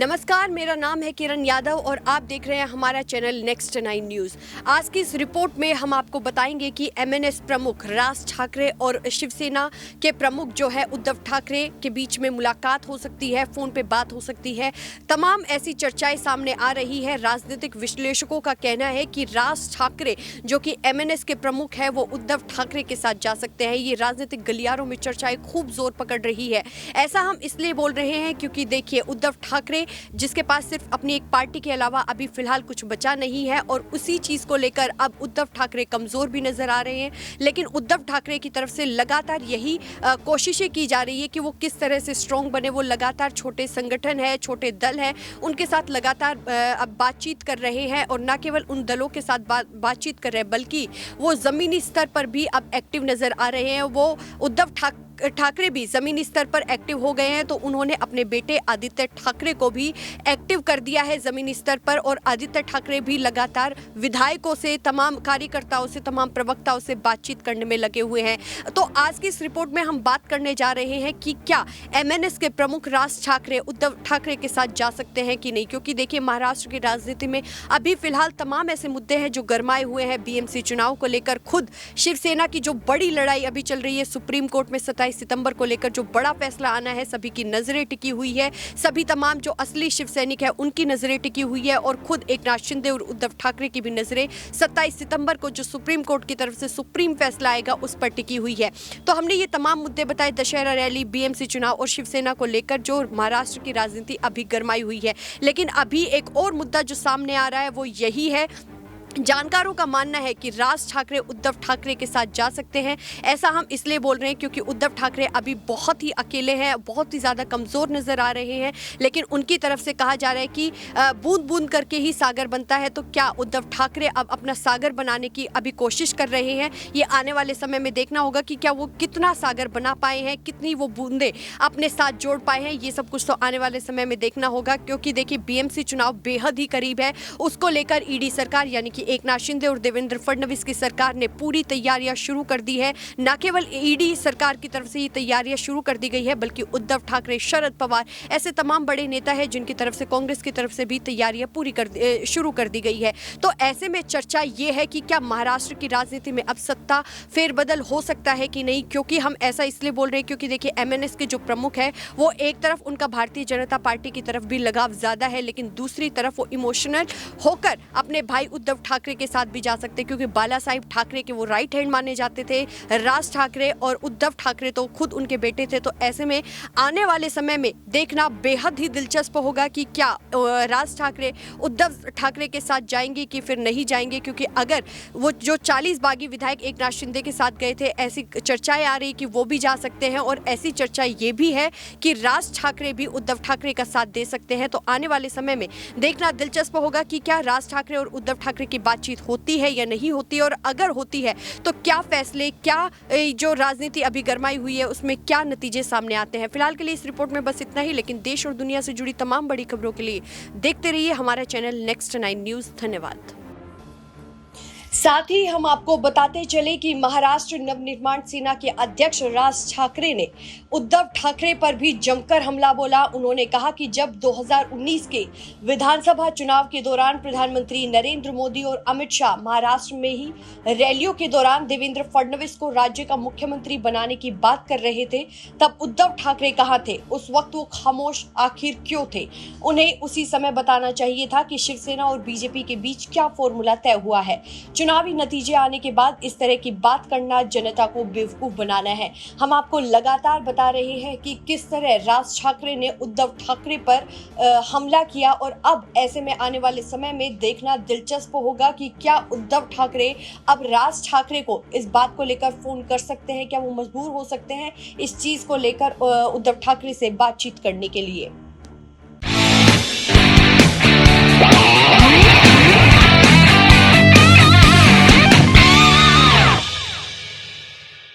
नमस्कार, मेरा नाम है किरण यादव और आप देख रहे हैं हमारा चैनल नेक्स्ट 9 न्यूज़। आज की इस रिपोर्ट में हम आपको बताएंगे कि एमएनएस प्रमुख राज ठाकरे और शिवसेना के प्रमुख जो है उद्धव ठाकरे के बीच में मुलाकात हो सकती है, फ़ोन पे बात हो सकती है। तमाम ऐसी चर्चाएं सामने आ रही है। राजनीतिक विश्लेषकों का कहना है कि राज ठाकरे जो कि एमएनएस के प्रमुख है वो उद्धव ठाकरे के साथ जा सकते हैं। ये राजनीतिक गलियारों में चर्चाएं खूब जोर पकड़ रही है। ऐसा हम इसलिए बोल रहे हैं क्योंकि देखिए, उद्धव ठाकरे जिसके पास सिर्फ अपनी एक पार्टी के अलावा अभी फिलहाल कुछ बचा नहीं है और उसी चीज को लेकर अब उद्धव ठाकरे कमजोर भी नजर आ रहे हैं। लेकिन उद्धव ठाकरे की तरफ से लगातार यही कोशिशें की जा रही है कि वो किस तरह से स्ट्रांग बने। वो लगातार छोटे संगठन है, छोटे दल है, उनके साथ लगातार अब बातचीत कर रहे हैं और न केवल उन दलों के साथ बातचीत कर रहे हैं बल्कि वो जमीनी स्तर पर भी अब एक्टिव नजर आ रहे हैं। वो उद्धव ठाकरे भी जमीनी स्तर पर एक्टिव हो गए हैं, तो उन्होंने अपने बेटे आदित्य ठाकरे को भी एक्टिव कर दिया है जमीनी स्तर पर और आदित्य ठाकरे भी लगातार विधायकों से, तमाम कार्यकर्ताओं से, तमाम प्रवक्ताओं से बातचीत करने में लगे हुए हैं। तो आज की इस रिपोर्ट में हम बात करने जा रहे हैं कि क्या एमएनएस के प्रमुख राज ठाकरे उद्धव ठाकरे के साथ जा सकते हैं कि नहीं, क्योंकि देखिए महाराष्ट्र की राजनीति में अभी फिलहाल तमाम ऐसे मुद्दे हैं जो गरमाए हुए हैं। बीएमसी चुनाव को लेकर खुद शिवसेना की जो बड़ी लड़ाई अभी चल रही है सुप्रीम कोर्ट में 27 सितंबर को लेकर, जो बड़ा फैसला आना है, सभी की नजरें टिकी हुई है। सभी तमाम जो असली शिव सैनिक है उनकी नजरें टिकी हुई है और खुद एकनाथ शिंदे और उद्धव ठाकरे की भी नजरें 27 सितंबर को जो सुप्रीम कोर्ट की तरफ से सुप्रीम फैसला आएगा उस पर टिकी हुई है। तो हमने ये तमाम मुद्दे बताए, दशहरा रैली, बीएमसी चुनाव और शिवसेना को लेकर जो महाराष्ट्र की राजनीति अभी गरमाई हुई है। लेकिन अभी एक और मुद्दा जो सामने आ रहा है वो यही है, जानकारों का मानना है कि राज ठाकरे उद्धव ठाकरे के साथ जा सकते हैं। ऐसा हम इसलिए बोल रहे हैं क्योंकि उद्धव ठाकरे अभी बहुत ही अकेले हैं, बहुत ही ज़्यादा कमज़ोर नज़र आ रहे हैं। लेकिन उनकी तरफ से कहा जा रहा है कि बूंद बूंद करके ही सागर बनता है। तो क्या उद्धव ठाकरे अब अपना सागर बनाने की अभी कोशिश कर रहे हैं? ये आने वाले समय में देखना होगा कि क्या वो कितना सागर बना पाए हैं, कितनी वो बूंदे अपने साथ जोड़ पाए हैं। ये सब कुछ तो आने वाले समय में देखना होगा, क्योंकि देखिए बीएमसी चुनाव बेहद ही करीब है। उसको लेकर ईडी सरकार यानी एकनाथ शिंदे और देवेंद्र फडणवीस की सरकार ने पूरी तैयारियां शुरू कर दी है। न केवल ईडी सरकार की तरफ से ये तैयारियां शुरू कर दी गई है बल्कि उद्धव ठाकरे, शरद पवार, ऐसे तमाम बड़े नेता हैं जिनकी तरफ से, कांग्रेस की तरफ से भी तैयारियां शुरू कर दी गई है। तो ऐसे में चर्चा ये है कि क्या महाराष्ट्र की राजनीति में अब सत्ता फेरबदल हो सकता है कि नहीं। क्योंकि हम ऐसा इसलिए बोल रहे हैं क्योंकि देखिए एमएनएस के जो प्रमुख है वो एक तरफ उनका भारतीय जनता पार्टी की तरफ भी लगाव ज्यादा है, लेकिन दूसरी तरफ वो इमोशनल होकर अपने भाई उद्धव ठाकरे के साथ भी जा सकते, क्योंकि बाला साहिब ठाकरे के वो राइट हैंड माने जाते थे। राज ठाकरे और उद्धव ठाकरे तो खुद उनके बेटे थे। तो ऐसे में आने वाले समय में देखना बेहद ही दिलचस्प होगा कि क्या राज ठाकरे उद्धव ठाकरे के साथ जाएंगे कि फिर नहीं जाएंगे। क्योंकि अगर वो जो 40 बागी विधायक एकनाथ शिंदे के साथ गए थे, ऐसी चर्चाएं आ रही कि वो भी जा सकते हैं और ऐसी चर्चा ये भी है कि राज ठाकरे भी उद्धव ठाकरे का साथ दे सकते हैं। तो आने वाले समय में देखना दिलचस्प होगा कि क्या राज ठाकरे और उद्धव ठाकरे की बातचीत होती है या नहीं होती, और अगर होती है तो क्या फैसले, क्या जो राजनीति अभी गरमाई हुई है उसमें क्या नतीजे सामने आते हैं। फिलहाल के लिए इस रिपोर्ट में बस इतना ही, लेकिन देश और दुनिया से जुड़ी तमाम बड़ी खबरों के लिए देखते रहिए हमारा चैनल नेक्स्ट 9 न्यूज़। धन्यवाद। साथ ही हम आपको बताते चले कि महाराष्ट्र नवनिर्माण सेना के अध्यक्ष राज ठाकरे ने उद्धव ठाकरे पर भी जमकर हमला बोला। उन्होंने कहा कि जब 2019 के विधानसभा चुनाव के दौरान प्रधानमंत्री नरेंद्र मोदी और अमित शाह महाराष्ट्र में ही रैलियों के दौरान देवेंद्र फडणवीस को राज्य का मुख्यमंत्री बनाने की बात कर रहे थे, तब उद्धव ठाकरे कहां थे? उस वक्त वो खामोश आखिर क्यों थे? उन्हें उसी समय बताना चाहिए था कि शिवसेना और बीजेपी के बीच क्या फॉर्मूला तय हुआ है। चुनावी नतीजे आने के बाद इस तरह की बात करना जनता को बेवकूफ बनाना है। हम आपको लगातार बता रहे हैं कि किस तरह राज ठाकरे ने उद्धव ठाकरे पर हमला किया और अब ऐसे में आने वाले समय में देखना दिलचस्प होगा कि क्या उद्धव ठाकरे अब राज ठाकरे को इस बात को लेकर फोन कर सकते हैं, क्या वो मजबूर हो सकते हैं इस चीज को लेकर उद्धव ठाकरे से बातचीत करने के लिए।